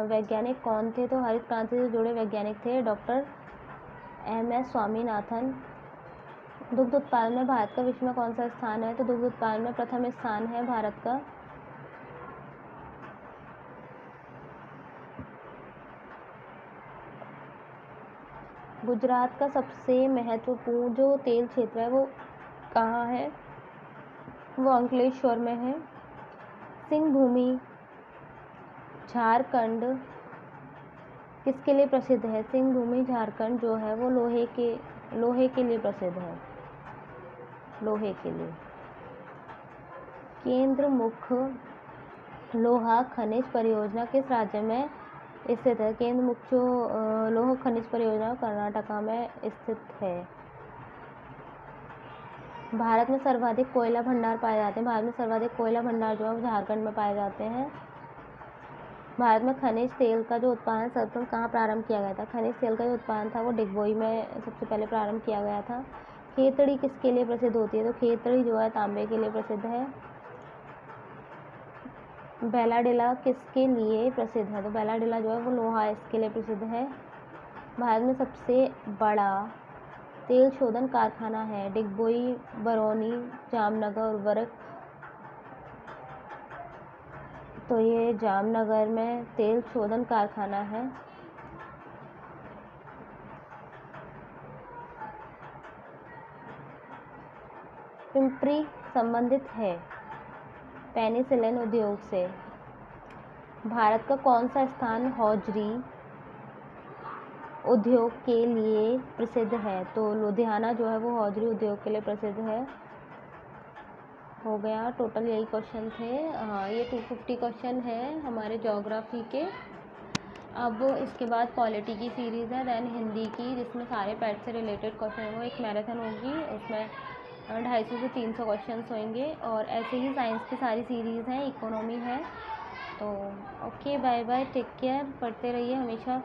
वैज्ञानिक कौन थे? तो हरित क्रांति से जुड़े वैज्ञानिक थे डॉक्टर MS स्वामीनाथन। दुग्ध उत्पादन में भारत का विश्व में कौन सा स्थान है? तो दुग्ध उत्पादन में प्रथम स्थान है भारत का। गुजरात का सबसे महत्वपूर्ण जो तेल क्षेत्र है वो कहाँ है? वो अंकलेश्वर में है। सिंह भूमि झारखंड किसके लिए प्रसिद्ध है? सिंह भूमि झारखंड जो है वो लोहे के लिए प्रसिद्ध है, लोहे के लिए। केंद्र मुख्य लोहा खनिज परियोजना किस राज्य में स्थित है? केंद्र मुख्य लोहा खनिज परियोजना कर्नाटका में स्थित है। भारत में सर्वाधिक कोयला भंडार पाए जाते हैं। भारत में सर्वाधिक कोयला भंडार जो है वो झारखंड में पाए जाते हैं। भारत में खनिज तेल का जो उत्पादन सर्वप्रथम कहाँ प्रारंभ किया गया था? खनिज तेल का जो उत्पादन था वो डिगबोई में सबसे पहले प्रारंभ किया गया था। खेतड़ी किसके लिए प्रसिद्ध होती है? तो खेतड़ी जो है तांबे के लिए प्रसिद्ध है। बैलाडिला किसके लिए प्रसिद्ध है? तो बैलाडिला जो है वो लोहा इसके लिए प्रसिद्ध है। भारत में सबसे बड़ा तेल शोधन कारखाना है डिगबोई, बरौनी, जामनगर, उर्वरक। तो ये जामनगर में तेल शोधन कारखाना है। पिंपरी संबंधित है पेनिसिलिन उद्योग से। भारत का कौन सा स्थान हौजरी उद्योग के लिए प्रसिद्ध है? तो लुधियाना जो है वो हौजरी उद्योग के लिए प्रसिद्ध है। हो गया, टोटल यही क्वेश्चन थे। ये 250 क्वेश्चन है हमारे ज्योग्राफी के। अब इसके बाद पॉलिटी की सीरीज़ है, देन हिंदी की, जिसमें सारे पैट से रिलेटेड क्वेश्चन वो एक मैराथन होगी, उसमें 250 से 300 क्वेश्चन होंगे। और ऐसे ही साइंस की सारी सीरीज़ हैं, इकोनॉमी है। तो okay, bye bye, take care, पढ़ते रहिए हमेशा।